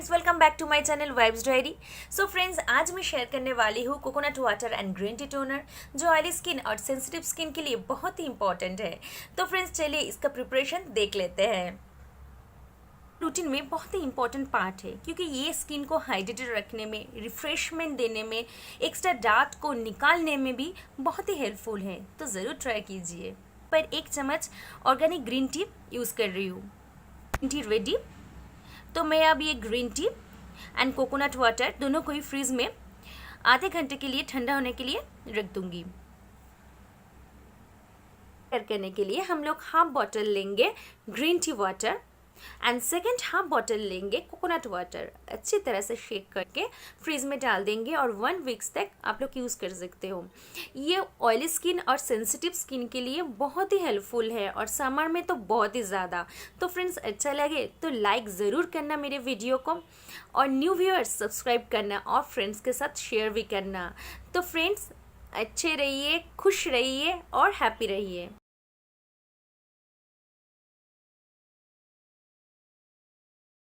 Friends, welcome back to my channel vibes diary. So friends, आज मैं share करने वाली हूँ coconut water and green tea toner, जो ऑयली स्किन और सेंसिटिव स्किन के लिए बहुत ही इंपॉर्टेंट है। तो फ्रेंड्स, चलिए इसका प्रिपरेशन देख लेते हैं। रूटीन में बहुत ही इंपॉर्टेंट पार्ट है, क्योंकि ये स्किन को हाइड्रेटेड रखने में, रिफ्रेशमेंट देने में, एक्स्ट्रा डार्क को निकालने में भी बहुत ही हेल्पफुल है। तो ज़रूर ट्राई कीजिए। पर 1 चम्मच ऑर्गेनिक ग्रीन टी यूज़ कर रही हूँ। Green tea ready. तो मैं अब ये green tea and coconut water दोनों को ही फ्रीज में आधे घंटे के लिए ठंडा होने के लिए रख दूंगी। करने के लिए हम लोग हाफ बॉटल लेंगे green tea water and second half bottle लेंगे कोकोनट वाटर। अच्छी तरह से शेक करके फ्रीज में डाल देंगे और 1 वीक्स तक आप लोग यूज़ कर सकते हो। ये ऑयली स्किन और सेंसिटिव स्किन के लिए बहुत ही हेल्पफुल है, और समर में तो बहुत ही ज़्यादा। तो फ्रेंड्स, अच्छा लगे तो लाइक ज़रूर करना मेरे वीडियो को, और न्यू व्यूअर्स सब्सक्राइब करना और फ्रेंड्स के साथ शेयर भी करना। तो फ्रेंड्स, अच्छे रहिए, खुश रहिए और हैप्पी रहिए।